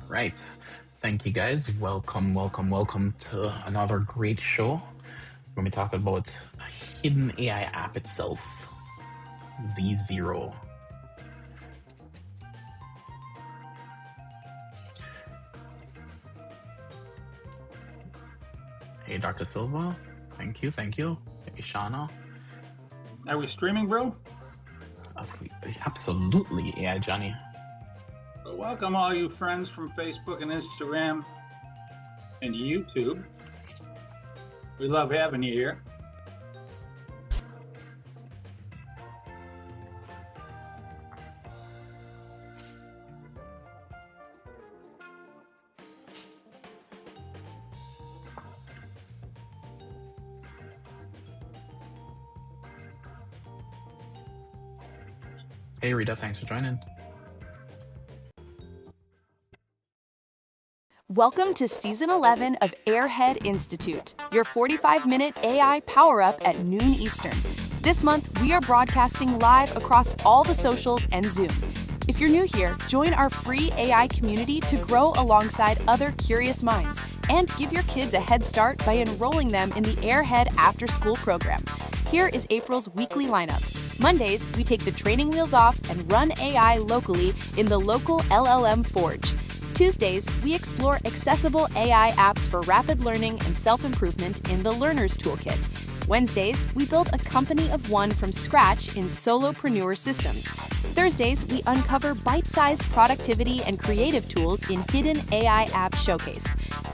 right. Thank you guys. Welcome to another great show. When we talk about a hidden AI app itself, V0. Hey, Dr. Silva. Thank you. Hey, Shauna. Are we streaming, bro? Absolutely, AI Johnny. Well, welcome all you friends from Facebook and Instagram and YouTube. We love having you here. Hey, Rita. Thanks for joining. Welcome to Season 11 of Airhead Institute, your 45-minute AI power-up at noon Eastern. This month, we are broadcasting live across all the socials and Zoom. If you're new here, join our free AI community to grow alongside other curious minds and give your kids a head start by enrolling them in the Airhead after-school program. Here is April's weekly lineup. Mondays, we take the training wheels off and run AI locally in the local LLM Forge. Tuesdays, we explore accessible AI apps for rapid learning and self-improvement in the Learner's Toolkit. Wednesdays, we build a company of one from scratch in Solopreneur Systems. Thursdays, we uncover bite-sized productivity and creative tools in Hidden AI App Showcase.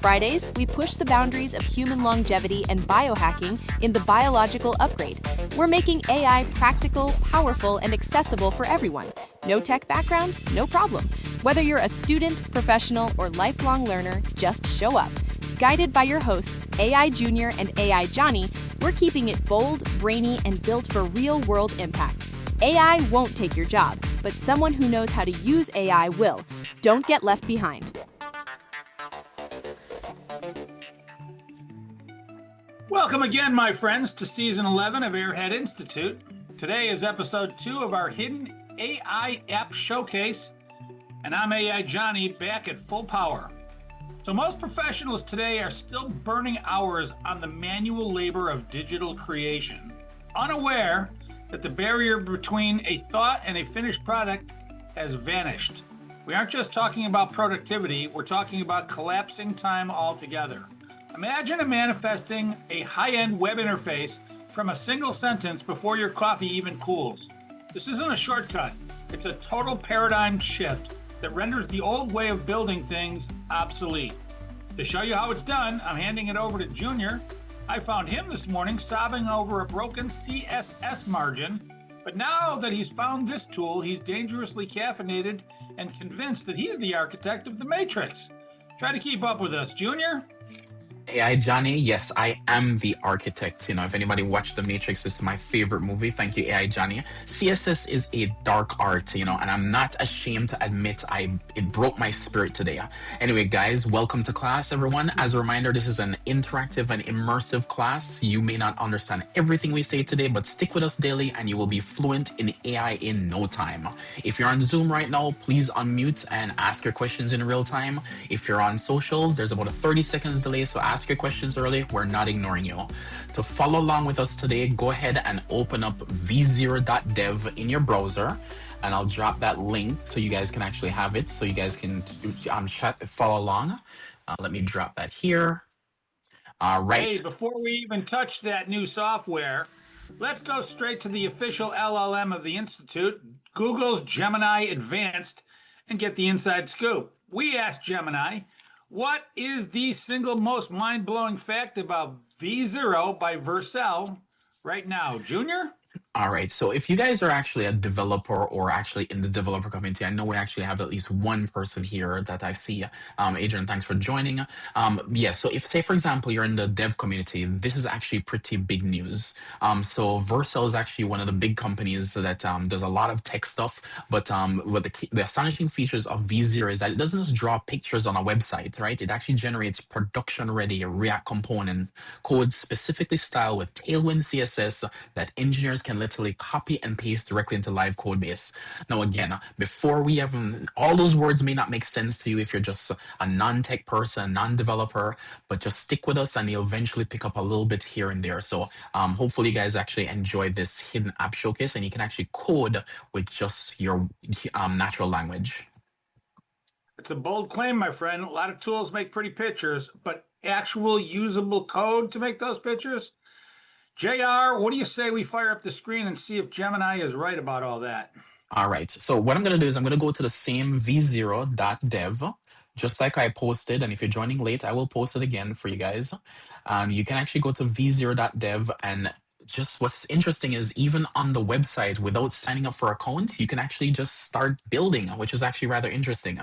Fridays, we push the boundaries of human longevity and biohacking in the Biological Upgrade. We're making AI practical, powerful, and accessible for everyone. No tech background? No problem. Whether you're a student, professional, or lifelong learner, just show up. Guided by your hosts, AI Junior and AI Johnny, we're keeping it bold, brainy, and built for real-world impact. AI won't take your job, but someone who knows how to use AI will. Don't get left behind. Welcome again, my friends, to Season 11 of Airhead Institute. Today is Episode 2 of our Hidden AI App Showcase, and I'm AI Johnny, back at full power. So most professionals today are still burning hours on the manual labor of digital creation, unaware that the barrier between a thought and a finished product has vanished. We aren't just talking about productivity, we're talking about collapsing time altogether. Imagine manifesting a high-end web interface from a single sentence before your coffee even cools. This isn't a shortcut, it's a total paradigm shift that renders the old way of building things obsolete. To show you how it's done, I'm handing it over to Junior. I found him this morning sobbing over a broken CSS margin, but now that he's found this tool, he's dangerously caffeinated and convinced that he's the architect of the Matrix. Try to keep up with us, Junior. AI Johnny, yes, I am the architect. If anybody watched The Matrix, it's my favorite movie. Thank you, AI Johnny. CSS is a dark art, and I'm not ashamed to admit it broke my spirit today. Anyway, guys, welcome to class, everyone. As a reminder, this is an interactive and immersive class. You may not understand everything we say today, but stick with us daily and you will be fluent in AI in no time. If you're on Zoom right now, please unmute and ask your questions in real time. If you're on socials, there's about a 30 seconds delay, so ask your questions early. We're not ignoring you. To follow along with us today, go ahead and open up v0.dev in your browser, and I'll drop that link so you guys can actually have it, so you guys can follow along. Let me drop that here. Right. Hey, before we even touch that new software, let's go straight to the official LLM of the Institute, Google's Gemini Advanced, and get the inside scoop. We asked Gemini, what is the single most mind-blowing fact about V0 by Vercel right now? Junior? All right. So if you guys are actually a developer or actually in the developer community, I know we actually have at least one person here that I see. Adrian, thanks for joining. Yeah. So if, say, for example, you're in the dev community, this is actually pretty big news. So Vercel is actually one of the big companies that does a lot of tech stuff. But what the astonishing features of V0 is that it doesn't just draw pictures on a website, right? It actually generates production-ready React component code specifically styled with Tailwind CSS that engineers can literally copy and paste directly into live code base. Now, again, before we even, all those words may not make sense to you if you're just a non-tech person, non-developer, but just stick with us and you'll eventually pick up a little bit here and there. So hopefully you guys actually enjoyed this hidden app showcase and you can actually code with just your natural language. It's a bold claim, my friend. A lot of tools make pretty pictures, but actual usable code to make those pictures? JR, what do you say we fire up the screen and see if Gemini is right about all that? All right. So what I'm going to do is I'm going to go to the same v0.dev, just like I posted. And if you're joining late, I will post it again for you guys. You can actually go to v0.dev, and just what's interesting is even on the website, without signing up for an account, you can actually just start building, which is actually rather interesting.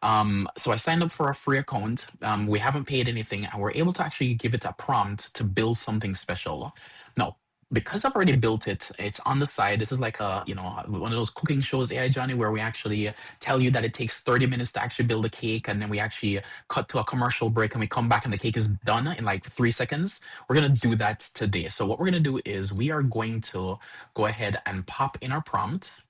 So I signed up for a free account. We haven't paid anything, and we're able to actually give it a prompt to build something special. Now, because I've already built it, it's on the side. This is like a, one of those cooking shows, AI Johnny, where we actually tell you that it takes 30 minutes to actually build a cake, and then we actually cut to a commercial break and we come back and the cake is done in like 3 seconds. We're going to do that today. So what we're going to do is we are going to go ahead and pop in our prompt.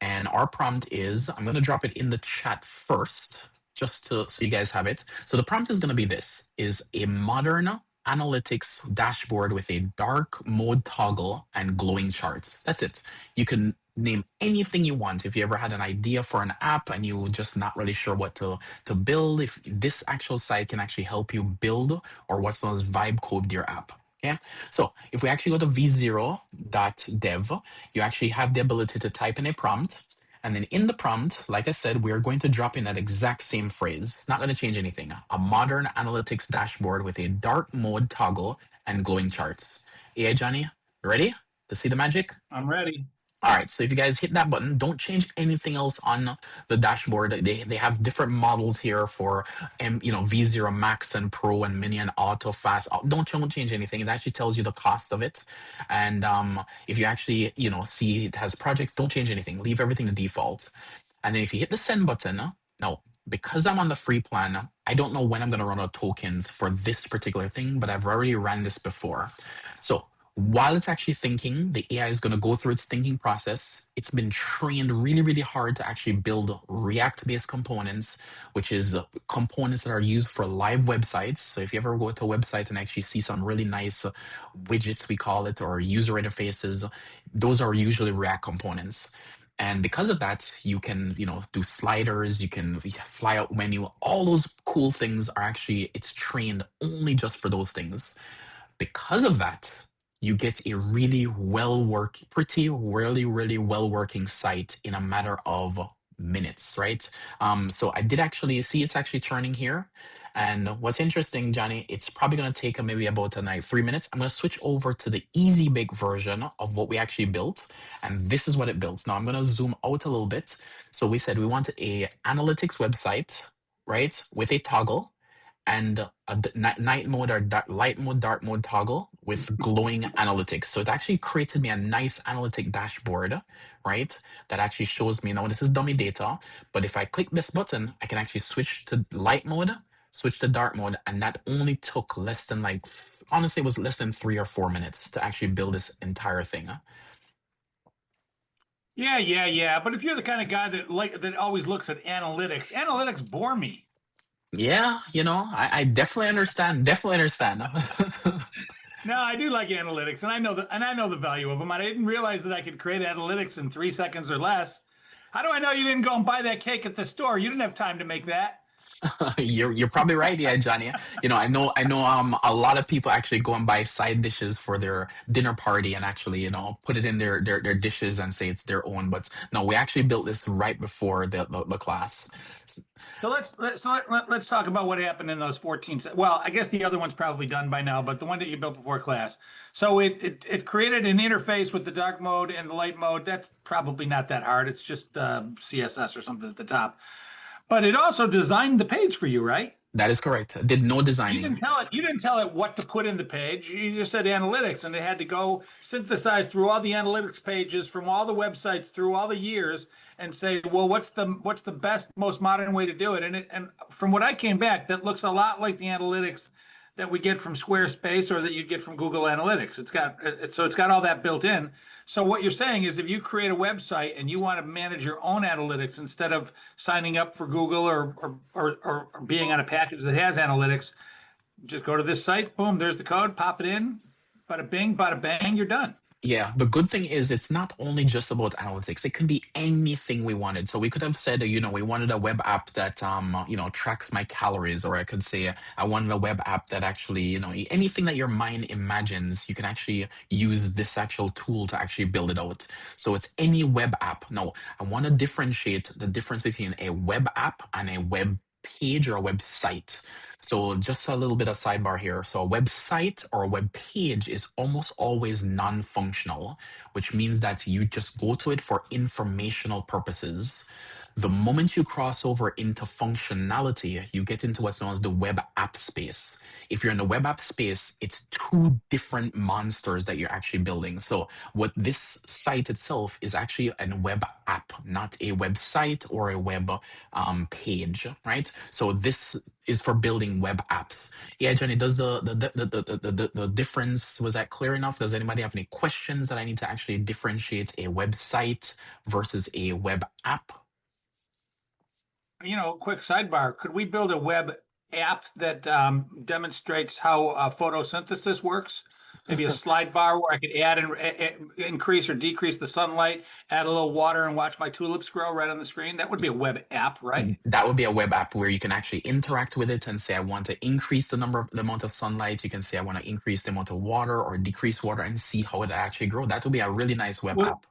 And our prompt is, I'm going to drop it in the chat first, just so you guys have it. So the prompt is going to be this, is a modern analytics dashboard with a dark mode toggle and glowing charts. That's it. You can name anything you want. If you ever had an idea for an app and you just not really sure what to build, if this actual site can actually help you build or what's known as vibe code your app. Okay, so if we actually go to v0.dev, you actually have the ability to type in a prompt. And then in the prompt, like I said, we're going to drop in that exact same phrase. It's not going to change anything. A modern analytics dashboard with a dark mode toggle and glowing charts. Yeah, Johnny, ready to see the magic? I'm ready. All right, so if you guys hit that button, don't change anything else on the dashboard. They have different models here for V0 Max and Pro and Mini and Auto Fast. Don't change anything. It actually tells you the cost of it. And if you actually see it has projects, don't change anything. Leave everything to default. And then if you hit the send button, now because I'm on the free plan, I don't know when I'm going to run out of tokens for this particular thing, but I've already ran this before. So while it's actually thinking, the AI is going to go through its thinking process. It's been trained really, really hard to actually build React-based components, which is components that are used for live websites. So if you ever go to a website and actually see some really nice widgets, we call it, or user interfaces, those are usually React components. And because of that, you can, do sliders, you can fly out menu, all those cool things are actually, it's trained only just for those things. Because of that, you get a really really well-working site in a matter of minutes, right? So I did actually see it's actually turning here. And what's interesting, Johnny, it's probably going to take maybe about 3 minutes. I'm going to switch over to the easy bake version of what we actually built. And this is what it builds. Now I'm going to zoom out a little bit. So we said we wanted a analytics website, right, with a toggle and a night mode or light mode, dark mode toggle with glowing analytics. So it actually created me a nice analytic dashboard, right? That actually shows me, now this is dummy data, but if I click this button, I can actually switch to light mode, switch to dark mode, and that only took less than honestly, it was less than 3 or 4 minutes to actually build this entire thing. Yeah. But if you're the kind of guy that always looks at analytics bore me. Yeah, I definitely understand. No, I do like analytics, and I know the value of them. I didn't realize that I could create analytics in 3 seconds or less. How do I know you didn't go and buy that cake at the store? You didn't have time to make that. You're probably right, yeah, Johnny. I know a lot of people actually go and buy side dishes for their dinner party and actually put it in their dishes and say it's their own. But no, we actually built this right before the class. So let's talk about what happened in those 14. Well, I guess the other one's probably done by now, but the one that you built before class. So it created an interface with the dark mode and the light mode. That's probably not that hard. It's just CSS or something at the top. But it also designed the page for you, right? That is correct. It did no designing. You didn't tell it what to put in the page. You just said analytics, and it had to go synthesize through all the analytics pages from all the websites through all the years and say, well, what's the best, most modern way to do it? And from what I came back, that looks a lot like the analytics that we get from Squarespace or that you'd get from Google Analytics. It's got all that built in. So what you're saying is if you create a website and you want to manage your own analytics instead of signing up for Google or being on a package that has analytics, just go to this site, boom, there's the code, pop it in, bada bing, bada bang, you're done. Yeah, the good thing is it's not only just about analytics. It can be anything we wanted. So we could have said, we wanted a web app that tracks my calories, or I could say I wanted a web app that actually, anything that your mind imagines, you can actually use this actual tool to actually build it out. So it's any web app. No, I want to differentiate the difference between a web app and a web page or a website. So just a little bit of sidebar here. So a website or a web page is almost always non-functional, which means that you just go to it for informational purposes. The moment you cross over into functionality, you get into what's known as the web app space. If you're in the web app space, it's two different monsters that you're actually building. So what this site itself is actually a web app, not a website or a web page, right? So this is for building web apps. Yeah, Johnny, does the difference, was that clear enough? Does anybody have any questions that I need to actually differentiate a website versus a web app? Quick sidebar, could we build a web app that demonstrates how photosynthesis works? Maybe a slide bar where I could add and increase or decrease the sunlight, add a little water and watch my tulips grow right on the screen. That would be a web app, right? That would be a web app where you can actually interact with it and say, I want to increase the amount of sunlight. You can say, I want to increase the amount of water or decrease water and see how it actually grows. That would be a really nice web app.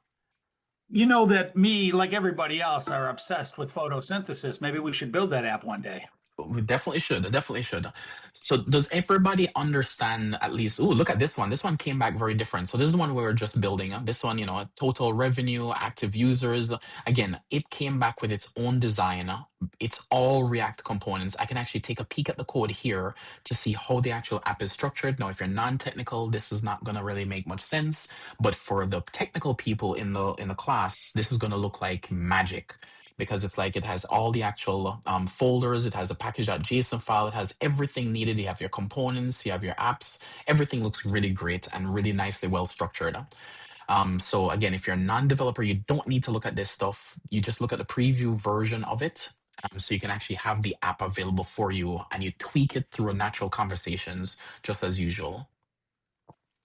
You know that me, like everybody else, are obsessed with photosynthesis. Maybe we should build that app one day. We definitely should. Definitely should. So does everybody understand at least? Oh, look at this one. This one came back very different. So this is the one we were just building. This one, total revenue, active users. Again, it came back with its own design. It's all React components. I can actually take a peek at the code here to see how the actual app is structured. Now, if you're non-technical, this is not going to really make much sense. But for the technical people in the class, this is going to look like magic. Because it's like it has all the actual folders, it has a package.json file, it has everything needed. You have your components, you have your apps. Everything looks really great and really nicely well structured. So again, if you're a non-developer, you don't need to look at this stuff. You just look at the preview version of it. So you can actually have the app available for you and you tweak it through natural conversations just as usual.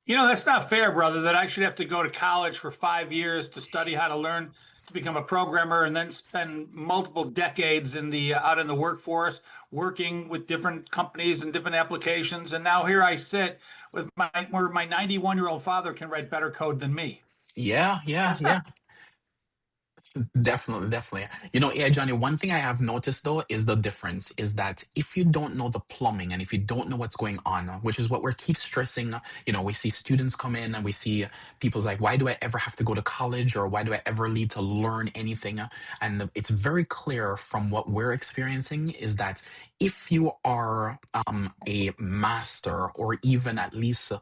That's not fair, brother, that I should have to go to college for 5 years to study how to learn to become a programmer and then spend multiple decades out in the workforce working with different companies and different applications. And now here I sit with where my 91-year-old father can write better code than me. Yeah. Definitely. Yeah, Johnny, one thing I have noticed though is the difference is that if you don't know the plumbing and if you don't know what's going on, which is what we keep stressing, we see students come in and we see people's like, why do I ever have to go to college or why do I ever need to learn anything? And it's very clear from what we're experiencing is that if you are a master or even at least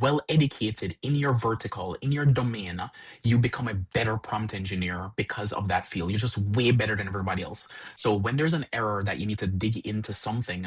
well educated in your vertical, in your domain, you become a better prompt engineer because of that field. You're just way better than everybody else. So when there's an error that you need to dig into something,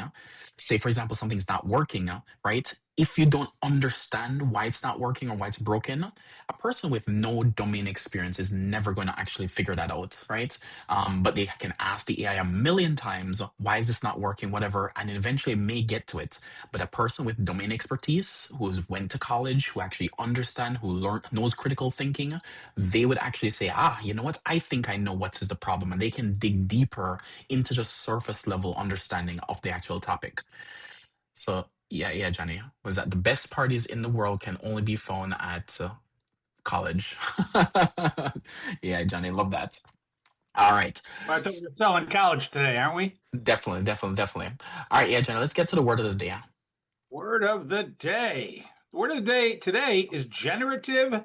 say for example, something's not working, right? If you don't understand why it's not working or why it's broken, a person with no domain experience is never going to actually figure that out, right? But they can ask the AI a million times, why is this not working, whatever, and eventually may get to it. But a person with domain expertise, who's went to college, who actually understand, knows critical thinking, they would actually say, you know what, I think I know what is the problem. And they can dig deeper into just surface level understanding of the actual topic. So yeah, Johnny, was that the best parties in the world can only be found at college. Yeah, Johnny, love that. All right. I thought we were still in college today, aren't we? Definitely. All right, yeah, Johnny, let's get to the word of the day. Word of the day. The word of the day today is generative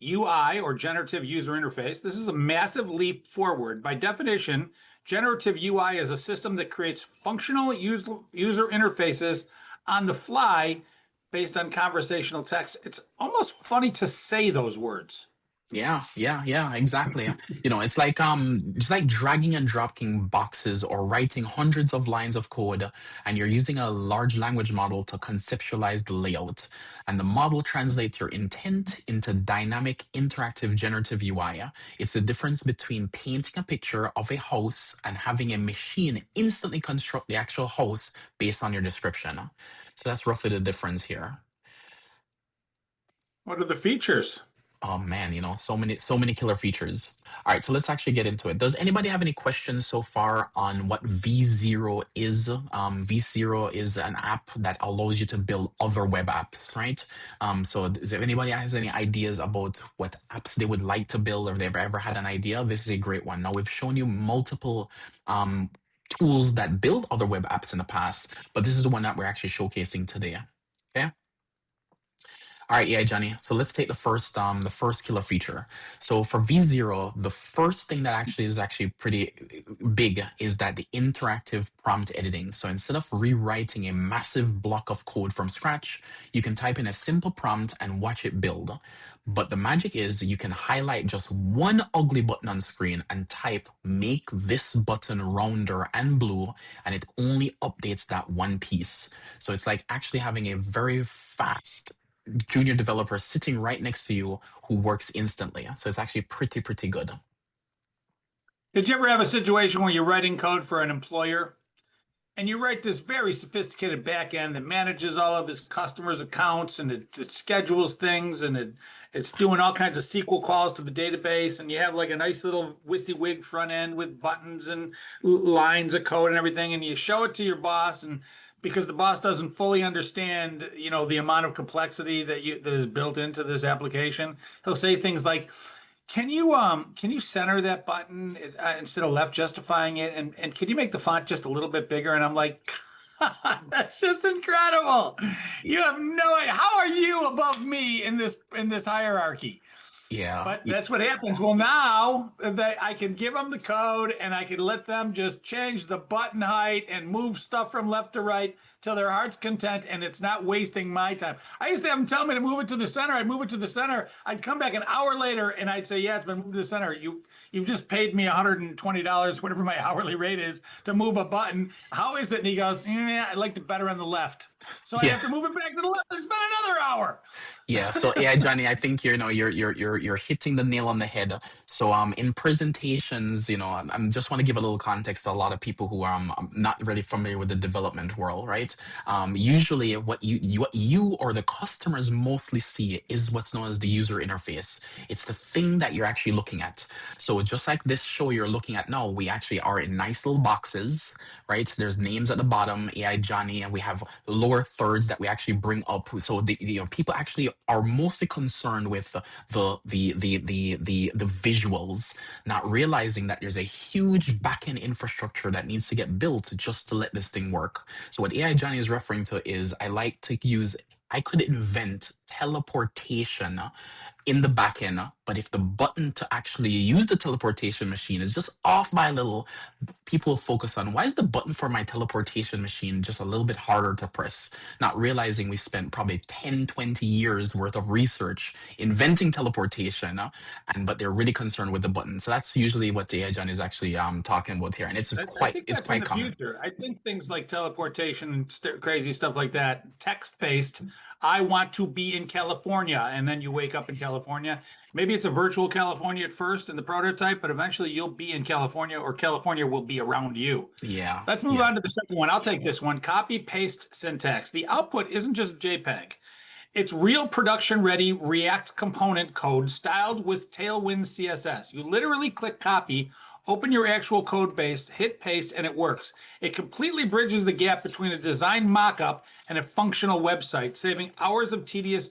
UI or generative user interface. This is a massive leap forward. By definition, generative UI is a system that creates functional user interfaces on the fly based on conversational text. It's almost funny to say those words. Yeah, exactly. It's like just like dragging and dropping boxes or writing hundreds of lines of code, and you're using a large language model to conceptualize the layout. And the model translates your intent into dynamic, interactive, generative UI. It's the difference between painting a picture of a house and having a machine instantly construct the actual house based on your description. So that's roughly the difference here. What are the features? Oh man, so many killer features. All right, so let's actually get into it. Does anybody have any questions so far on what V0 is? V0 is an app that allows you to build other web apps, right? So if anybody has any ideas about what apps they would like to build, or if they've ever had an idea, this is a great one. Now we've shown you multiple tools that build other web apps in the past, but this is the one that we're actually showcasing today. Okay. All right, yeah, Johnny. So let's take the first killer feature. So for V0, the first thing that actually is actually pretty big is that the interactive prompt editing. So instead of rewriting a massive block of code from scratch, you can type in a simple prompt and watch it build. But the magic is you can highlight just one ugly button on screen and type "make this button rounder and blue," and it only updates that one piece. So it's like actually having a very fast junior developer sitting right next to you who works instantly. So it's actually pretty good. Did you ever have a situation where you're writing code for an employer and you write this very sophisticated back end that manages all of his customers' accounts and it schedules things and it's doing all kinds of SQL calls to the database, and you have like a nice little WYSIWYG front end with buttons and lines of code and everything, and you show it to your boss, and because the boss doesn't fully understand, the amount of complexity that is built into this application, he'll say things like, can you center that button instead of left justifying it, and can you make the font just a little bit bigger? And I'm like, God, that's just incredible. You have no idea. How are you above me in this hierarchy? Yeah. But that's what happens. Well, now that I can give them the code and I can let them just change the button height and move stuff from left to right till their heart's content, and it's not wasting my time. I used to have them tell me to move it to the center. I'd move it to the center. I'd come back an hour later and I'd say, yeah, it's been moved to the center. You've just paid me $120, whatever my hourly rate is, to move a button. How is it? And he goes, yeah, I liked it better on the left. So I have to move it back to the left. It's been another hour. Yeah. So yeah, Johnny, I think you're hitting the nail on the head. So in presentations, I'm just want to give a little context to a lot of people who are not really familiar with the development world, right? Usually what you or the customers mostly see is what's known as the user interface. It's the thing that you're actually looking at. So just like this show you're looking at now, we actually are in nice little boxes, right? There's names at the bottom, AI Johnny, and we have lower thirds that we actually bring up. So people actually are mostly concerned with the visuals, not realizing that there's a huge backend infrastructure that needs to get built just to let this thing work. So what AI Johnny is referring to is I could invent teleportation in the backend, but if the button to actually use the teleportation machine is just off by a little, people will focus on why is the button for my teleportation machine just a little bit harder to press, not realizing we spent probably 10-20 years worth of research inventing teleportation, but they're really concerned with the button. So that's usually what the AI John is actually talking about here, and it's quite common. Future. I think things like teleportation and crazy stuff like that, text-based. I want to be in California, and then you wake up in California. Maybe it's a virtual California at first in the prototype, but eventually you'll be in California, or California will be around you. Yeah. Let's move on to the second one. I'll take this one. Copy paste syntax. The output isn't just JPEG. It's real production-ready React component code styled with Tailwind CSS. You literally click copy, open your actual code base, hit paste, and it works. It completely bridges the gap between a design mockup and a functional website, saving hours of tedious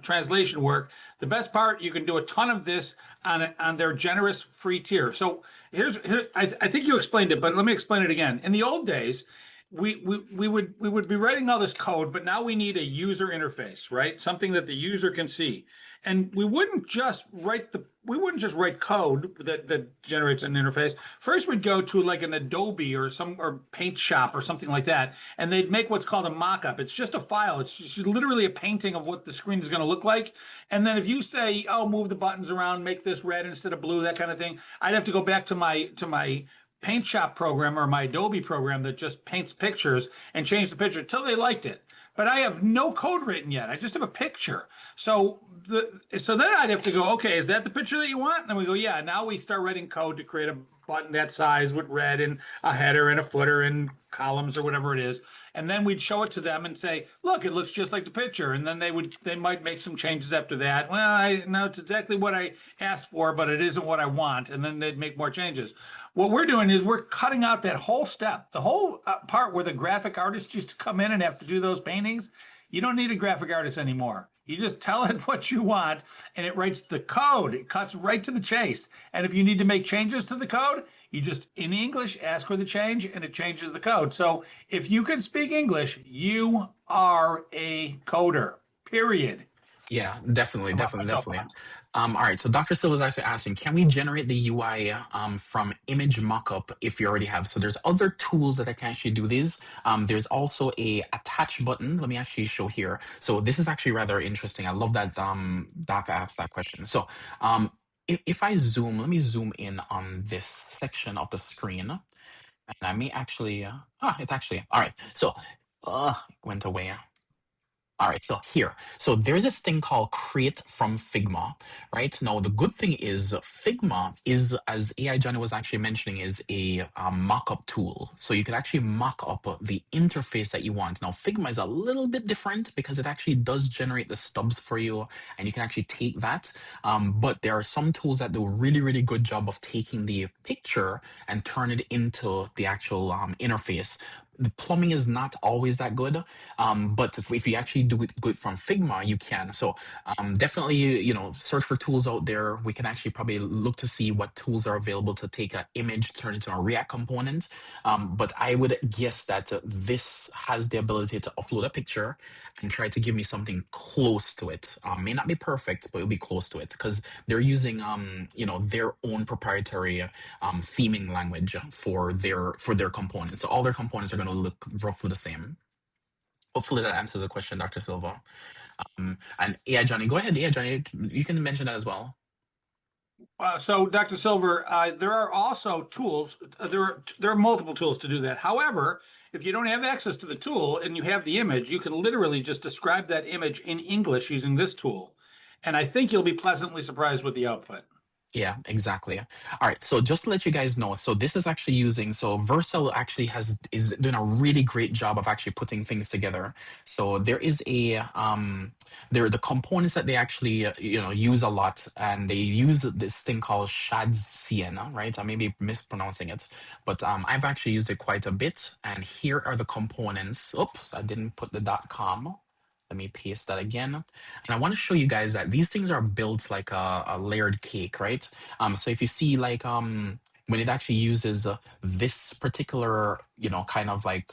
translation work. The best part, you can do a ton of this on their generous free tier. So I think you explained it, but let me explain it again. In the old days, we would be writing all this code, but now we need a user interface, right? Something that the user can see. And we wouldn't just write code that generates an interface. First, we'd go to like an Adobe or Paint Shop or something like that, and they'd make what's called a mock-up. It's just a file. It's just literally a painting of what the screen is going to look like. And then if you say, "Oh, move the buttons around, make this red instead of blue," that kind of thing, I'd have to go back to my Paint Shop program or my Adobe program that just paints pictures and change the picture until they liked it. But I have no code written yet. I just have a picture. So then I'd have to go, okay, is that the picture that you want? And then we go, yeah. Now we start writing code to create a button that size with red and a header and a footer and columns or whatever it is. And then we'd show it to them and say, look, it looks just like the picture. And then they might make some changes after that. Well, I know it's exactly what I asked for, but it isn't what I want. And then they'd make more changes. What we're doing is we're cutting out that whole step, the whole part where the graphic artist used to come in and have to do those paintings. You don't need a graphic artist anymore. You just tell it what you want and it writes the code. It cuts right to the chase. And if you need to make changes to the code, you just, in English, ask for the change and it changes the code. So if you can speak English, you are a coder, period. Yeah, definitely. All right, so Dr. Silva is actually asking, can we generate the UI from image mockup if you already have? So there's other tools that I can actually do these. There's also a attach button. Let me actually show here. So this is actually rather interesting. I love that Doc asked that question. So if I zoom, let me zoom in on this section of the screen. And I may actually, all right. So it went away. All right, so here. So there's this thing called Create from Figma, right? Now, the good thing is Figma is, as AI Johnny was actually mentioning, is a mock-up tool. So you can actually mock up the interface that you want. Now, Figma is a little bit different because it actually does generate the stubs for you, and you can actually take that. But there are some tools that do a really, really good job of taking the picture and turn it into the actual interface. The plumbing is not always that good, but if you actually do it good from Figma, you can. So definitely, search for tools out there. We can actually probably look to see what tools are available to take an image, turn it into a React component. But I would guess that this has the ability to upload a picture and try to give me something close to it. May not be perfect, but it'll be close to it because they're using, their own proprietary theming language for their components. So all their components are going to look roughly the same. Hopefully that answers the question, Dr. Silva. And yeah, Johnny, go ahead. Yeah, Johnny, you can mention that as well. So, Dr. Silver, there are also tools. There are multiple tools to do that. However, if you don't have access to the tool and you have the image, you can literally just describe that image in English using this tool. And I think you'll be pleasantly surprised with the output. Yeah, exactly. All right, so just to let you guys know, so this is actually using, so Vercel actually is doing a really great job of actually putting things together. So there is there are the components that they actually use a lot, and they use this thing called Shad Sienna, right? I may be mispronouncing it, but I've actually used it quite a bit. And here are the components. Oops, I didn't put the .com. Let me paste that again. And I want to show you guys that these things are built like a layered cake, right? So if you see like when it actually uses this particular, kind of like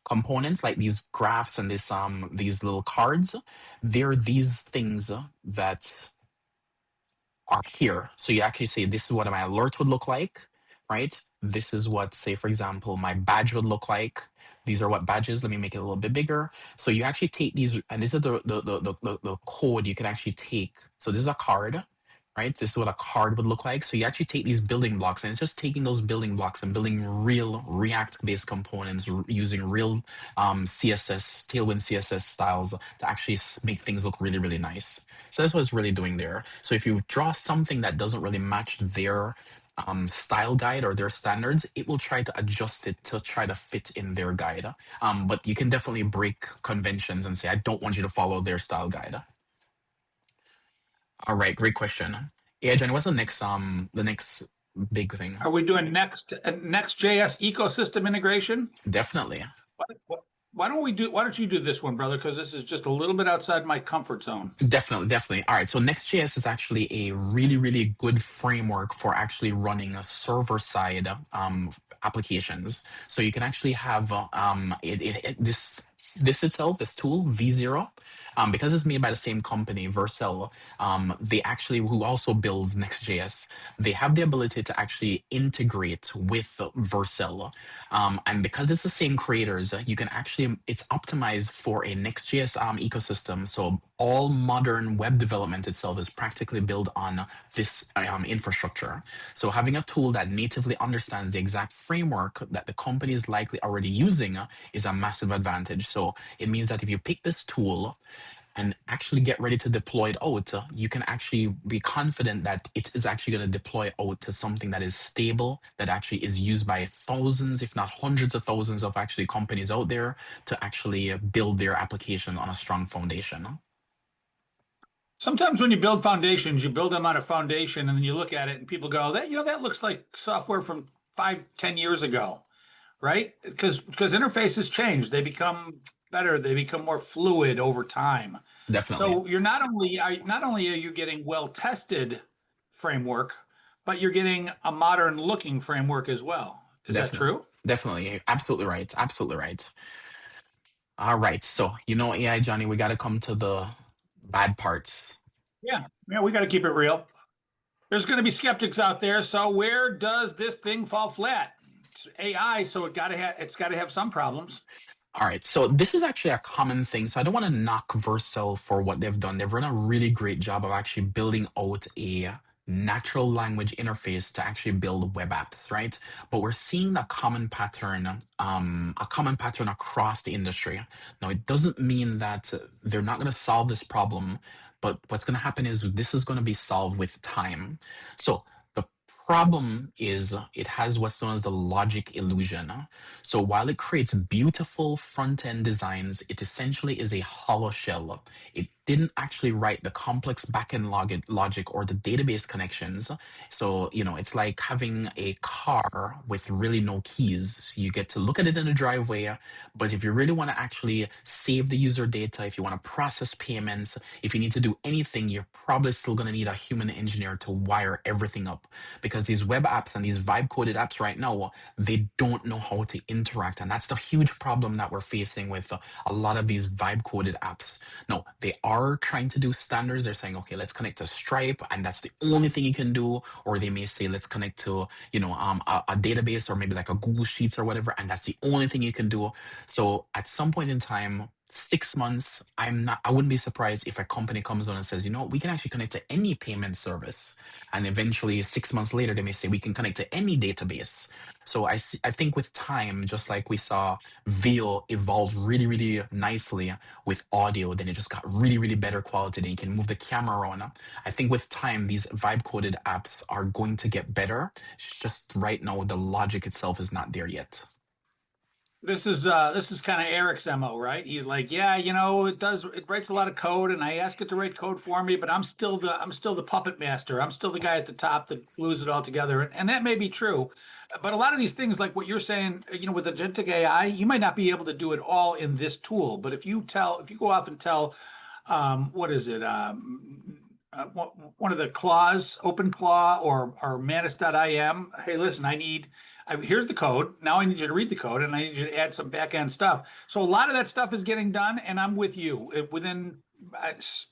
components, like these graphs and these little cards, they're these things that are here. So you actually say, this is what my alert would look like, right? This is what, say, for example, my badge would look like. These are what badges. Let me make it a little bit bigger. So you actually take these, and this is the code you can actually take. So this is a card, right? This is what a card would look like. So you actually take these building blocks, and it's just taking those building blocks and building real React-based components using real CSS, Tailwind CSS styles to actually make things look really, really nice. So that's what it's really doing there. So if you draw something that doesn't really match their style guide or their standards, it will try to adjust it to try to fit in their guide. But you can definitely break conventions and say, I don't want you to follow their style guide. All right, great question. Yeah, Jen, what's the next big thing? Are we doing next JS ecosystem integration? Definitely. Why don't you do this one, brother? Because this is just a little bit outside my comfort zone. Definitely, definitely. All right. So Next.js is actually a really, really good framework for actually running a server side applications. So you can actually have this itself, this tool V0, because it's made by the same company, Vercel. They actually who also builds Next.js. They have the ability to actually integrate with Vercel, and because it's the same creators, you can actually it's optimized for a Next.js ecosystem. So all modern web development itself is practically built on this infrastructure. So having a tool that natively understands the exact framework that the company is likely already using is a massive advantage. So it means that if you pick this tool and actually get ready to deploy it out, you can actually be confident that it is actually going to deploy out to something that is stable, that actually is used by thousands, if not hundreds of thousands of actually companies out there to actually build their application on a strong foundation. Sometimes when you build foundations, you build them on a foundation, and then you look at it, and people go, "That that looks like software from 5, 10 years ago." Right? Because interfaces change, they become better, they become more fluid over time. Definitely. So you're not only are you getting well tested framework, but you're getting a modern looking framework as well. Is that Definitely. true? Definitely. Absolutely right. Absolutely right. All right. So, AI, Johnny, we got to come to the bad parts. Yeah, yeah, we got to keep it real. There's going to be skeptics out there. So where does this thing fall flat? It's AI, so it's got to have some problems. All right, so this is actually a common thing. So I don't want to knock Vercel for what they've done. They've done a really great job of actually building out a natural language interface to actually build web apps, right? But we're seeing a common pattern across the industry. Now, it doesn't mean that they're not going to solve this problem, but what's going to happen is this is going to be solved with time. So the problem is it has what's known as the logic illusion. So while it creates beautiful front-end designs, it essentially is a hollow shell. It didn't actually write the complex backend logic or the database connections. So, it's like having a car with really no keys. You get to look at it in the driveway, but if you really want to actually save the user data, if you want to process payments, if you need to do anything, you're probably still going to need a human engineer to wire everything up, because these web apps and these vibe coded apps right now, they don't know how to interact. And that's the huge problem that we're facing with a lot of these vibe coded apps. No, they are trying to do standards. They're saying, okay, let's connect to Stripe, and that's the only thing you can do. Or they may say, let's connect to, a database, or maybe like a Google Sheets or whatever, and that's the only thing you can do. So at some point in time, 6 months, I wouldn't be surprised if a company comes on and says, we can actually connect to any payment service. And eventually 6 months later, they may say we can connect to any database. So I think with time, just like we saw VO evolve really, really nicely with audio, then it just got really, really better quality. Then you can move the camera around. I think with time, these vibe coded apps are going to get better. It's just right now, the logic itself is not there yet. This is kind of Eric's MO, right? He's like, yeah, it writes a lot of code, and I ask it to write code for me, but I'm still the puppet master. I'm still the guy at the top that glues it all together. And that may be true. But a lot of these things, like what you're saying, with agentic AI, you might not be able to do it all in this tool. But if you go off and tell, what is it? One of the claws, OpenClaw or Manus.im, hey, listen, here's the code. Now I need you to read the code, and I need you to add some back end stuff. So a lot of that stuff is getting done, and I'm with you. Within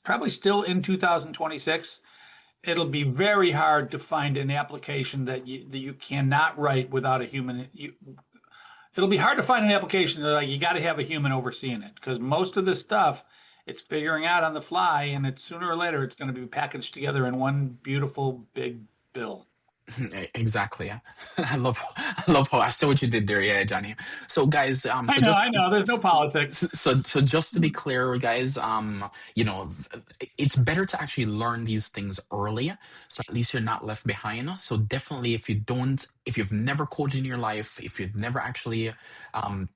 probably still in 2026, it'll be very hard to find an application that you cannot write without a human. It'll be hard to find an application that like you got to have a human overseeing it, because most of this stuff it's figuring out on the fly, and it's sooner or later it's going to be packaged together in one beautiful big bill. Exactly. I love how I saw what you did there, yeah, Johnny. So guys, I know. There's no politics. So just to be clear, guys, it's better to actually learn these things early, so at least you're not left behind. So definitely, if you've never coded in your life, if you've never actually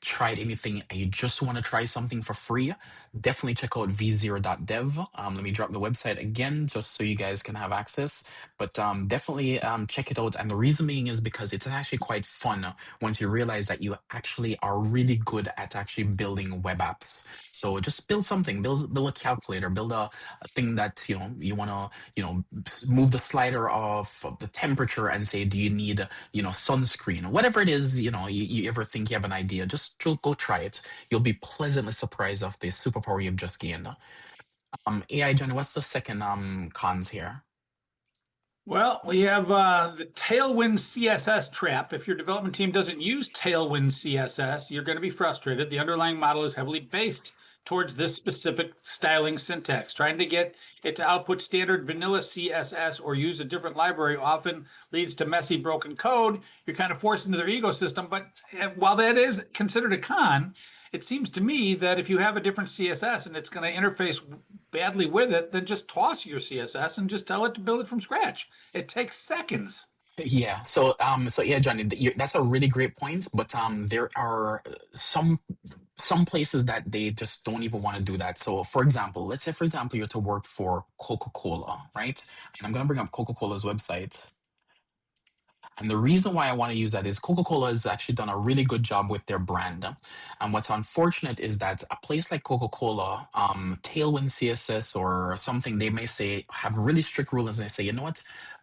tried anything, and you just want to try something for free, definitely check out v0.dev. Let me drop the website again, just so you guys can have access. But definitely check it out. And the reason being is because it's actually quite fun once you realize that you actually are really good at actually building web apps. So just build something, build a calculator, build a thing that you want to move the slider of the temperature and say, do you need sunscreen, whatever it is, you ever think you have an idea, just go try it. You'll be pleasantly surprised of the superpower you've just gained. AI Johnny, what's the second cons here? Well, we have the Tailwind CSS trap. If your development team doesn't use Tailwind CSS, you're going to be frustrated. The underlying model is heavily based towards this specific styling syntax. Trying to get it to output standard vanilla CSS or use a different library often leads to messy, broken code. You're kind of forced into their ecosystem. But while that is considered a con, it seems to me that if you have a different CSS and it's going to interface badly with it, then just toss your CSS and just tell it to build it from scratch. It takes seconds. Yeah. So yeah, Johnny, that's a really great point. But there are some places that they just don't even want to do that. So, for example, let's say, for example, you're to work for Coca-Cola, right? And I'm going to bring up Coca-Cola's website. And the reason why I want to use that is Coca-Cola has actually done a really good job with their brand. And what's unfortunate is that a place like Coca-Cola, Tailwind CSS or something, they may say have really strict rules. And they say, you know what?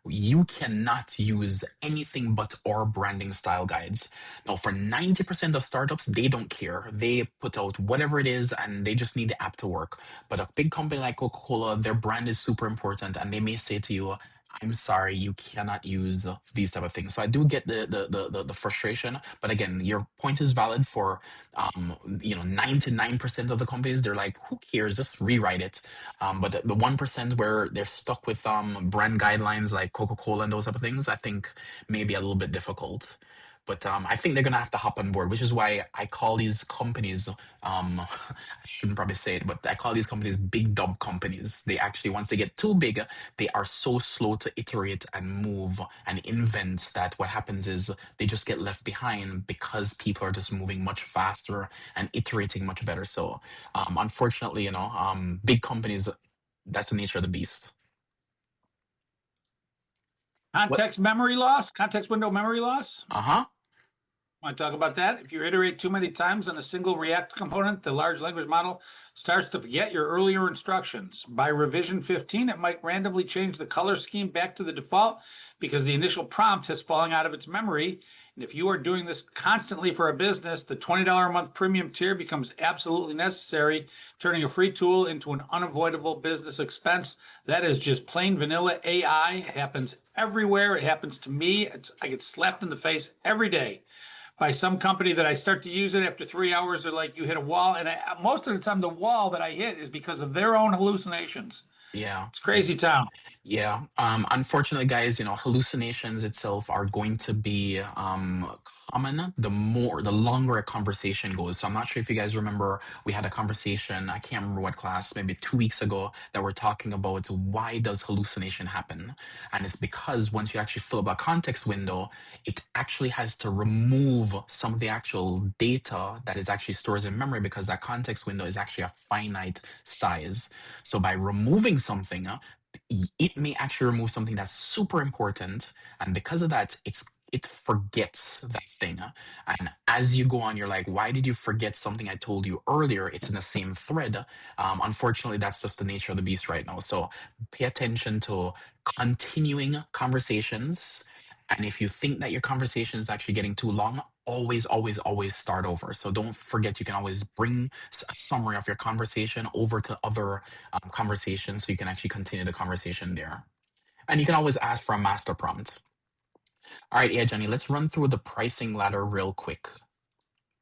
You cannot use anything but our branding style guides. Now, for 90% of startups, they don't care. They put out whatever it is and they just need the app to work. But a big company like Coca-Cola, their brand is super important. And they may say to you, I'm sorry, you cannot use these type of things. So I do get the frustration, but again, your point is valid for 99% of the companies. They're like, who cares? Just rewrite it. But the 1% where they're stuck with brand guidelines like Coca-Cola and those type of things, I think maybe a little bit difficult. But I think they're gonna have to hop on board, which is why I call these companies I shouldn't probably say it, but I call these companies big dub companies. They actually, once they get too big, they are so slow to iterate and move and invent that what happens is they just get left behind because people are just moving much faster and iterating much better. So, unfortunately, big companies, that's the nature of the beast. Context memory loss, context window memory loss. Uh-huh. Want to talk about that? If you iterate too many times on a single React component, the large language model starts to forget your earlier instructions. By revision 15, it might randomly change the color scheme back to the default because the initial prompt has fallen out of its memory. And if you are doing this constantly for a business, the $20 a month premium tier becomes absolutely necessary, turning a free tool into an unavoidable business expense. That is just plain vanilla AI. It happens everywhere. It happens to me. I get slapped in the face every day by some company that I start to use it after 3 hours. They're like, you hit a wall. And most of the time, the wall that I hit is because of their own hallucinations. Yeah. It's crazy town. Yeah. Unfortunately, guys, hallucinations itself are going to be common the longer a conversation goes. So I'm not sure if you guys remember, we had a conversation, I can't remember what class, maybe 2 weeks ago, that we're talking about why does hallucination happen? And it's because once you actually fill up a context window, it actually has to remove some of the actual data that is actually stored in memory because that context window is actually a finite size. So by removing something, it may actually remove something that's super important, and because of that, it forgets that thing. And as you go on, you're like, why did you forget something I told you earlier? It's in the same thread. Unfortunately, that's just the nature of the beast right now. So pay attention to continuing conversations. And if you think that your conversation is actually getting too long, always, always, always start over. So don't forget, you can always bring a summary of your conversation over to other conversations so you can actually continue the conversation there. And you can always ask for a master prompt. All right, yeah, Jenny, let's run through the pricing ladder real quick.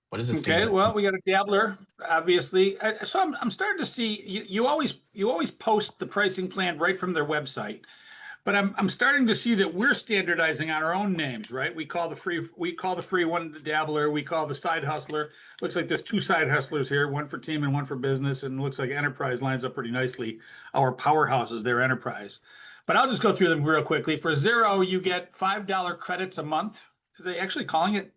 What is this? Okay, well, we got a dabbler, obviously. So I'm starting to see you always post the pricing plan right from their website. But I'm starting to see that we're standardizing on our own names, right? We call the free one the dabbler. We call the side hustler. Looks like there's 2 side hustlers here, one for team and one for business, and looks like enterprise lines up pretty nicely. Our powerhouse is their enterprise. But I'll just go through them real quickly. For Zero, you get $5 credits a month. Are they actually calling it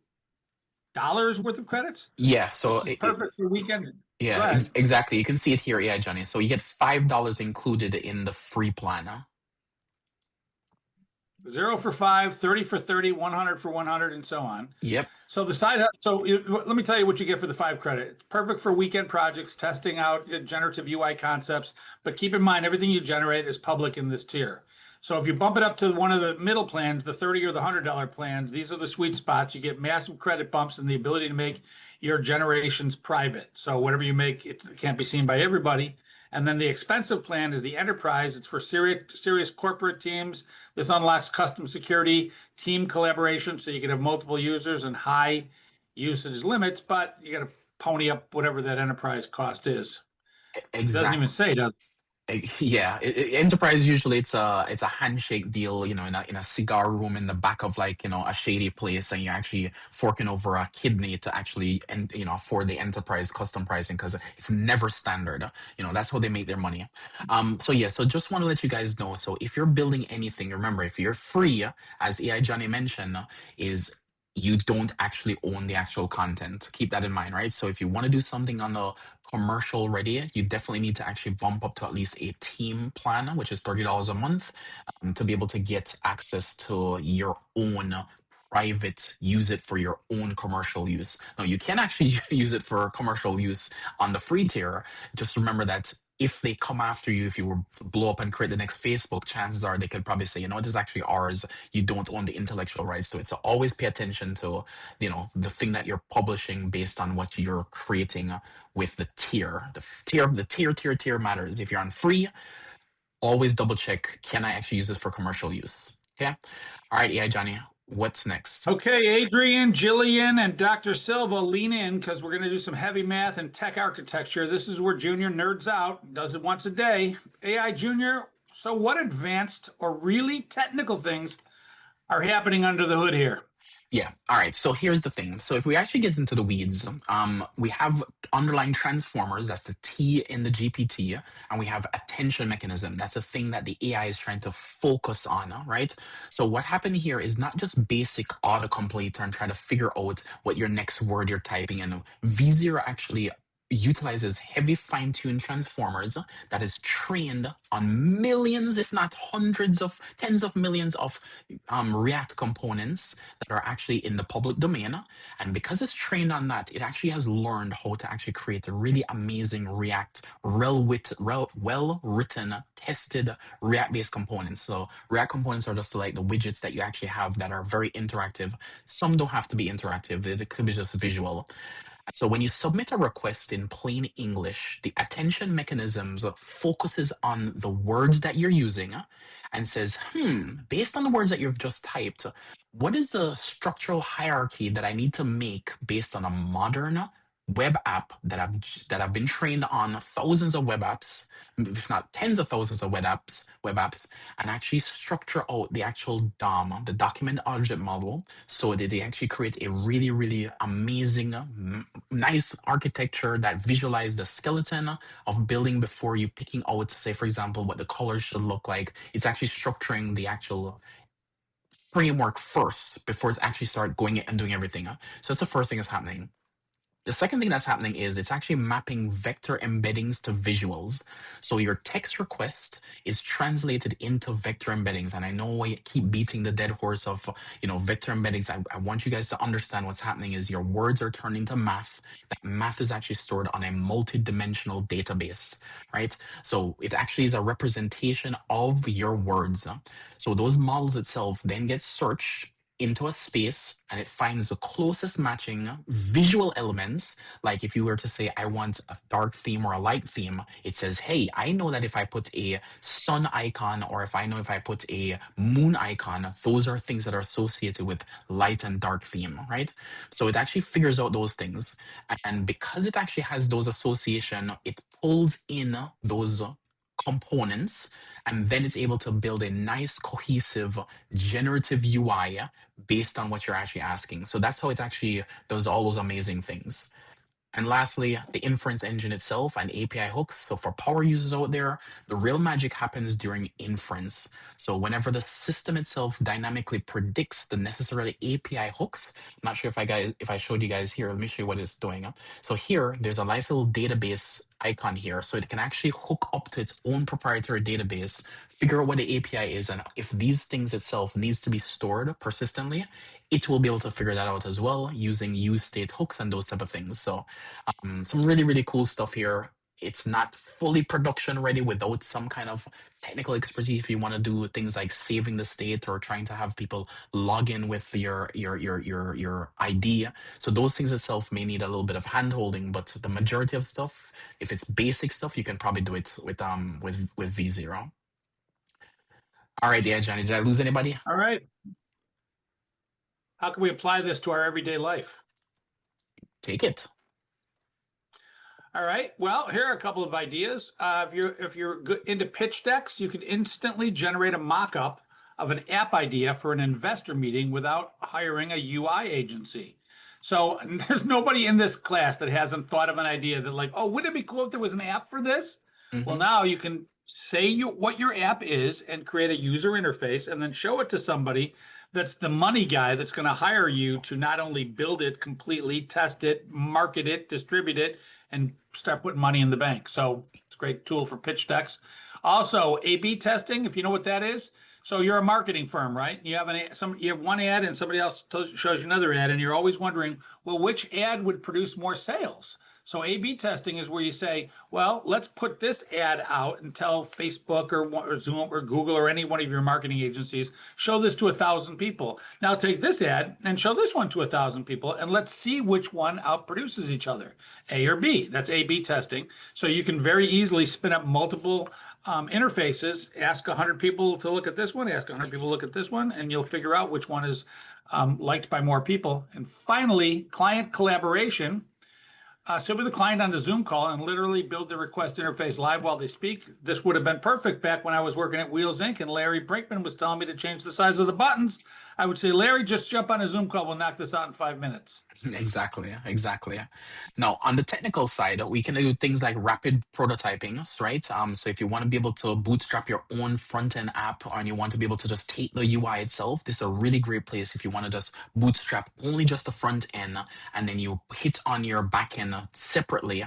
dollars worth of credits? Yeah, so this is perfect for weekend. Yeah, exactly. You can see it here, yeah, Johnny. So you get $5 included in the free plan. 0 for 5, 30 for 30, 100 for 100, and so on. Yep. So let me tell you what you get for the 5 credit. It's perfect for weekend projects, testing out generative UI concepts, but keep in mind everything you generate is public in this tier. So if you bump it up to one of the middle plans, the 30 or the $100 plans, these are the sweet spots. You get massive credit bumps and the ability to make your generations private. So whatever you make, it can't be seen by everybody. And then the expensive plan is the enterprise. It's for serious corporate teams. This unlocks custom security, team collaboration, so you can have multiple users and high usage limits, but you got to pony up whatever that enterprise cost is. It doesn't even say, does it? Yeah, enterprise usually it's a handshake deal, in a cigar room in the back of like a shady place, and you're actually forking over a kidney to actually afford the enterprise custom pricing because it's never standard. That's how they make their money. So yeah, so just want to let you guys know. So if you're building anything, remember if you're free, as AI Johnny mentioned, is you don't actually own the actual content. Keep that in mind, right? So if you want to do something on the commercial ready, you definitely need to actually bump up to at least a team plan, which is $30 a month, to be able to get access to your own private, use it for your own commercial use. Now, you can actually use it for commercial use on the free tier. Just remember that if they come after you, if you were to blow up and create the next Facebook, chances are they could probably say, this is actually ours. You don't own the intellectual rights to it. So always pay attention to, the thing that you're publishing based on what you're creating with the tier. The tier matters. If you're on free, always double check, can I actually use this for commercial use? Okay. All right, AI Johnny, what's next? Okay, Adrian, Jillian, and Dr. Silva lean in because we're going to do some heavy math and tech architecture. This is where Junior nerds out, does it once a day. AI Junior, so what advanced or really technical things are happening under the hood here? Yeah. All right. So here's the thing. So if we actually get into the weeds, we have underlying transformers. That's the T in the GPT, and we have attention mechanism. That's a thing that the AI is trying to focus on, right? So what happened here is not just basic autocomplete and try to figure out what your next word you're typing in. V0 actually utilizes heavy fine-tuned transformers that is trained on millions, if not hundreds of tens of millions of React components that are actually in the public domain. And because it's trained on that, it actually has learned how to actually create a really amazing React, well-written, tested React-based components. So React components are just like the widgets that you actually have that are very interactive. Some don't have to be interactive. It could be just visual. So when you submit a request in plain English, the attention mechanisms focuses on the words that you're using and says, based on the words that you've just typed, what is the structural hierarchy that I need to make based on a modern web app that I've been trained on thousands of web apps, if not tens of thousands of web apps, and actually structure out the actual DOM, the document object model, so that they actually create a really, really amazing, nice architecture that visualize the skeleton of building before you picking out, say, for example, what the colors should look like. It's actually structuring the actual framework first before it's actually start going and doing everything. So that's the first thing that's happening. The second thing that's happening is it's actually mapping vector embeddings to visuals. So your text request is translated into vector embeddings. And I know I keep beating the dead horse of, vector embeddings. I want you guys to understand what's happening is your words are turned into math. That math is actually stored on a multi-dimensional database, right? So it actually is a representation of your words. So those models itself then get searched into a space and it finds the closest matching visual elements. Like if you were to say, I want a dark theme or a light theme, it says, hey, I know that if I put a sun icon or if I put a moon icon, those are things that are associated with light and dark theme, right? So it actually figures out those things. And because it actually has those association, it pulls in those components, and then it's able to build a nice cohesive generative UI based on what you're actually asking. So that's how it actually does all those amazing things. And lastly, the inference engine itself and API hooks. So for power users out there, the real magic happens during inference. So whenever the system itself dynamically predicts the necessary API hooks, I'm not sure if I showed you guys here, let me show you what it's doing. So here, there's a nice little database icon here, so it can actually hook up to its own proprietary database, figure out what the API is, and if these things itself needs to be stored persistently, it will be able to figure that out as well using use state hooks and those type of things. So some really, really cool stuff here. It's not fully production ready without some kind of technical expertise if you want to do things like saving the state or trying to have people log in with your ID. So those things itself may need a little bit of hand holding, but the majority of stuff, if it's basic stuff, you can probably do it with V0. All right, yeah, Johnny, did I lose anybody? All right. How can we apply this to our everyday life? Take it. All right. Well, here are a couple of ideas. If you're into pitch decks, you can instantly generate a mock-up of an app idea for an investor meeting without hiring a UI agency. So there's nobody in this class that hasn't thought of an idea that like, oh, wouldn't it be cool if there was an app for this? Well, now you can say what your app is and create a user interface and then show it to somebody that's the money guy that's going to hire you to not only build it completely, test it, market it, distribute it, and start putting money in the bank. So it's a great tool for pitch decks. Also, A/B testing, if you know what that is. So you're a marketing firm, right? You have you have one ad and somebody else shows you another ad, and you're always wondering, well, which ad would produce more sales? So A/B testing is where you say, well, let's put this ad out and tell Facebook or Zoom or Google or any one of your marketing agencies, show this to 1,000 people. Now take this ad and show this one to 1,000 people, and let's see which one outproduces each other, A or B. That's A/B testing. So you can very easily spin up multiple interfaces, ask 100 people to look at this one, ask 100 people to look at this one, and you'll figure out which one is liked by more people. And finally, client collaboration. Sit with the client on the Zoom call and literally build the request interface live while they speak. This would have been perfect back when I was working at Wheels Inc. and Larry Brinkman was telling me to change the size of the buttons. I would say, Larry, just jump on a Zoom call. We'll knock this out in 5 minutes. Exactly. Now, on the technical side, we can do things like rapid prototyping, right? So if you want to be able to bootstrap your own front-end app and you want to be able to just take the UI itself, this is a really great place if you want to just bootstrap only just the front end and then you hit on your back end separately.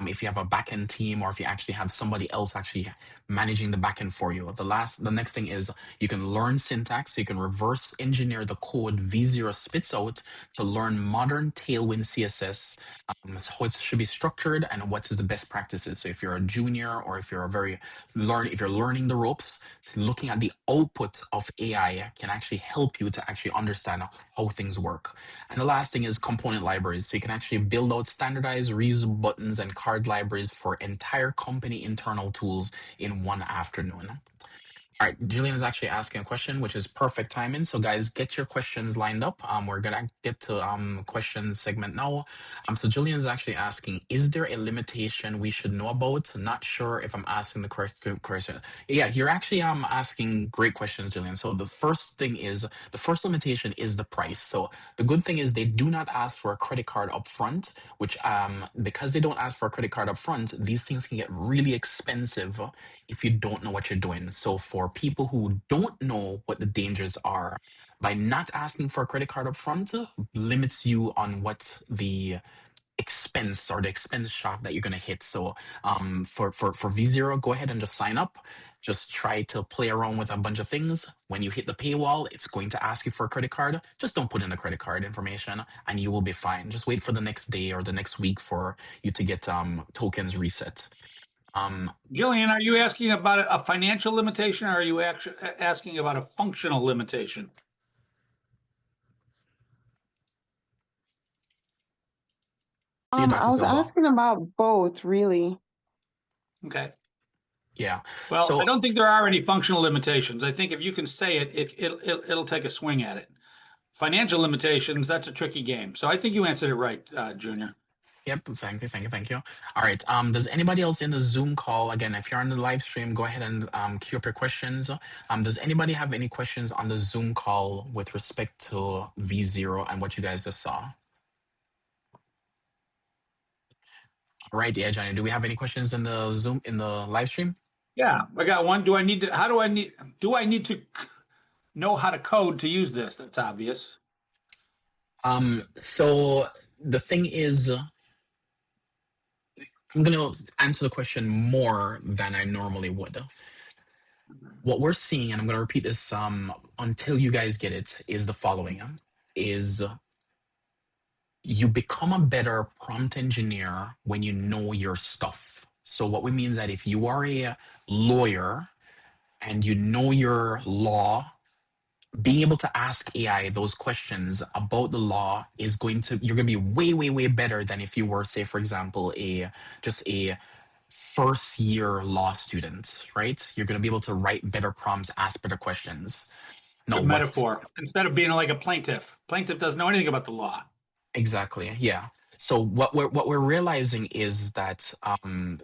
If you have a back end team or if you actually have somebody else actually managing the back end for you. The next thing is you can learn syntax, so you can reverse engineer the code V0 spits out to learn modern Tailwind CSS, how it should be structured and what is the best practices. So if you're a junior or if you're if you're learning the ropes, looking at the output of AI can actually help you to actually understand how things work. And the last thing is component libraries. So you can actually build out standardized reusable buttons and card libraries for entire company internal tools in one afternoon. All right, Jillian is actually asking a question, which is perfect timing. So guys, get your questions lined up. We're gonna get to questions segment now. So Jillian is actually asking, is there a limitation we should know about? Not sure if I'm asking the correct question. Yeah, you're actually asking great questions, Jillian. So the first limitation is the price. So the good thing is they do not ask for a credit card up front, which because they don't ask for a credit card up front, these things can get really expensive if you don't know what you're doing. So for people who don't know what the dangers are, by not asking for a credit card up front limits you on what the expense or the expense shop that you're going to hit. So for V0, go ahead and just sign up. Just try to play around with a bunch of things. When you hit the paywall, it's going to ask you for a credit card. Just don't put in the credit card information and you will be fine. Just wait for the next day or the next week for you to get tokens reset. Jillian, are you asking about a financial limitation or are you actually asking about a functional limitation? I was asking about both, really. Okay. Yeah. Well, so, I don't think there are any functional limitations. I think if you can say it'll take a swing at it. Financial limitations, that's a tricky game. So I think you answered it right, Junior. Yep, thank you. All right, does anybody else in the Zoom call, again, if you're on the live stream, go ahead and queue up your questions. Does anybody have any questions on the Zoom call with respect to V0 and what you guys just saw? All right, yeah, Johnny, do we have any questions in the Zoom, in the live stream? Yeah, I got one. Do I need to know how to code to use this? That's obvious. So the thing is, I'm going to answer the question more than I normally would. What we're seeing, and I'm going to repeat this until you guys get it, is the following: is you become a better prompt engineer when you know your stuff. So what we mean is that if you are a lawyer and you know your law, being able to ask AI those questions about the law you're going to be way, way, way better than if you were, say, for example, just a first year law student, right? You're going to be able to write better prompts, ask better questions. No, Good what's metaphor. Instead of being like a plaintiff, plaintiff doesn't know anything about the law. exactly, yeah. So what we're realizing is that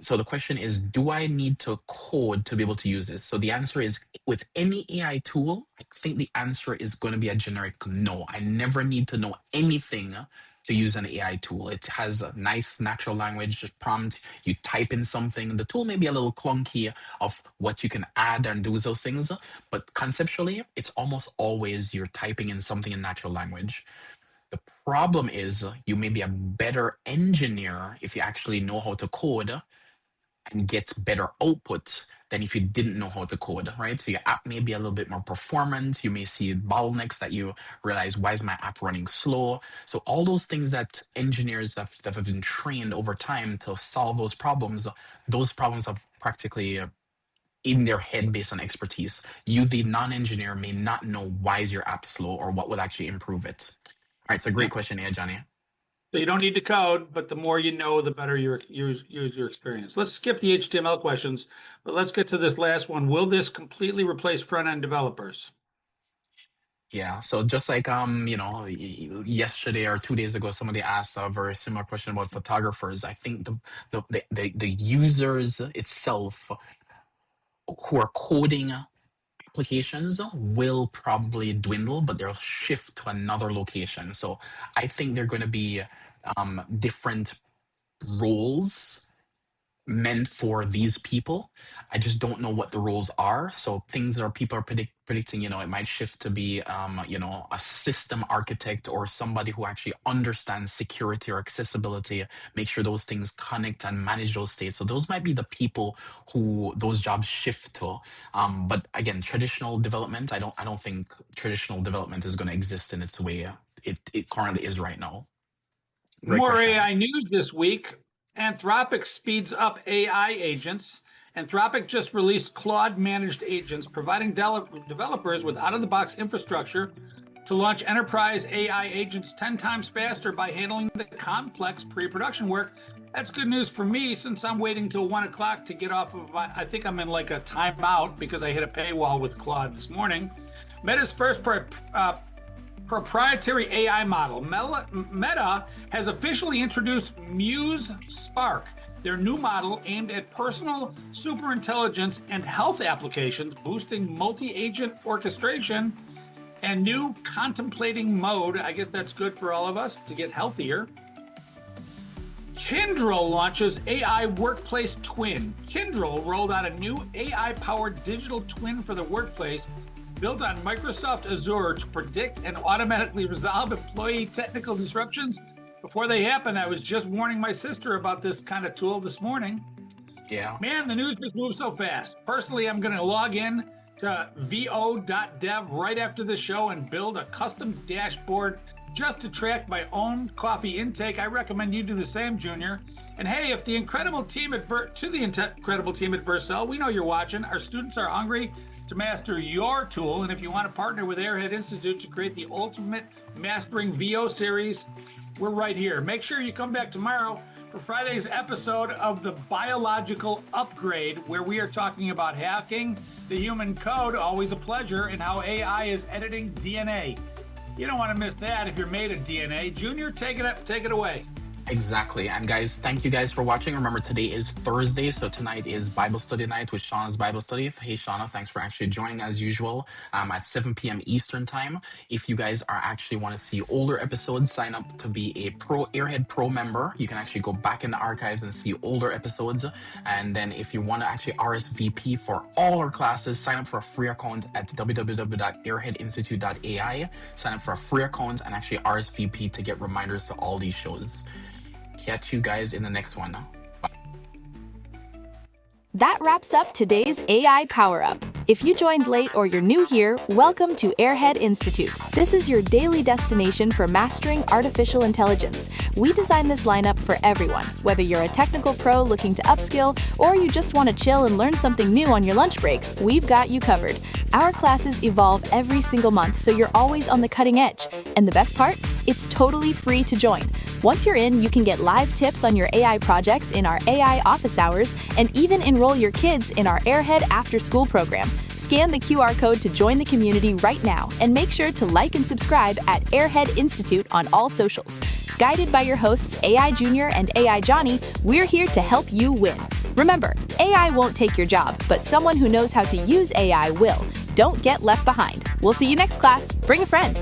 so the question is, do I need to code to be able to use this? So the answer is, with any AI tool, I think the answer is going to be a generic no. I never need to know anything to use an AI tool. It has a nice natural language prompt. You type in something. The tool may be a little clunky of what you can add and do those things, but conceptually, it's almost always you're typing in something in natural language. The problem is you may be a better engineer if you actually know how to code and get better output than if you didn't know how to code, right? So your app may be a little bit more performant. You may see bottlenecks that you realize, why is my app running slow? So all those things that engineers that have been trained over time to solve those problems have practically in their head based on expertise. You, the non-engineer, may not know why is your app slow or what would actually improve it. All right, so great question here, Johnny. So you don't need to code, but the more you know, the better your use your experience. Let's skip the HTML questions, but let's get to this last one. Will this completely replace front-end developers? Yeah, so just like yesterday or 2 days ago, somebody asked a very similar question about photographers. I think the users itself who are coding applications will probably dwindle, but they'll shift to another location. So I think they're going to be different roles meant for these people. I just don't know what the roles are. So people are predicting, it might shift to be, a system architect or somebody who actually understands security or accessibility, make sure those things connect and manage those states. So those might be the people who those jobs shift to. But again, traditional development, I don't think traditional development is going to exist in its way it currently is right now. Great More question. AI news this week. Anthropic speeds up AI agents. Anthropic just released Claude managed agents, providing developers with out-of-the-box infrastructure to launch enterprise AI agents 10 times faster by handling the complex pre-production work. That's good news for me, since I'm waiting till 1 o'clock to get off of I think I'm in like a timeout because I hit a paywall with Claude this morning. Meta's first proprietary AI model. Meta has officially introduced Muse Spark, their new model aimed at personal superintelligence and health applications, boosting multi-agent orchestration and new contemplating mode. I guess that's good for all of us to get healthier. Kyndryl launches AI workplace twin. Kyndryl rolled out a new AI-powered digital twin for the workplace, built on Microsoft Azure to predict and automatically resolve employee technical disruptions before they happen. I was just warning my sister about this kind of tool this morning. Yeah. Man, the news just moves so fast. Personally, I'm going to log in to vo.dev right after the show and build a custom dashboard just to track my own coffee intake. I recommend you do the same, Junior. And hey, if the incredible team at Vercel, we know you're watching. Our students are hungry to master your tool, and if you want to partner with Airhead Institute to create the ultimate mastering VO series, we're right here. Make sure you come back tomorrow for Friday's episode of the Biological Upgrade, where we are talking about hacking the human code, always a pleasure, and how AI is editing DNA. You don't want to miss that if you're made of DNA. Junior, take it away. Exactly. And guys, thank you guys for watching. Remember, today is Thursday, so tonight is Bible study night with Shauna's Bible study. Hey, Shauna, thanks for actually joining as usual at 7 p.m. Eastern time. If you guys are actually want to see older episodes, sign up to be a Airhead Pro member. You can actually go back in the archives and see older episodes. And then if you want to actually RSVP for all our classes, sign up for a free account at www.airheadinstitute.ai. Sign up for a free account and actually RSVP to get reminders to all these shows. Catch you guys in the next one. Bye. That wraps up today's AI Power Up. If you joined late or you're new here, welcome to Airhead Institute. This is your daily destination for mastering artificial intelligence. We designed this lineup for everyone, whether you're a technical pro looking to upskill or you just want to chill and learn something new on your lunch break, we've got you covered. Our classes evolve every single month, so you're always on the cutting edge. And the best part? It's totally free to join. Once you're in, you can get live tips on your AI projects in our AI office hours and even enroll your kids in our Airhead After School program. Scan the QR code to join the community right now and make sure to like and subscribe at Airhead Institute on all socials. Guided by your hosts AI Junior and AI Johnny, we're here to help you win. Remember, AI won't take your job, but someone who knows how to use AI will. Don't get left behind. We'll see you next class. Bring a friend.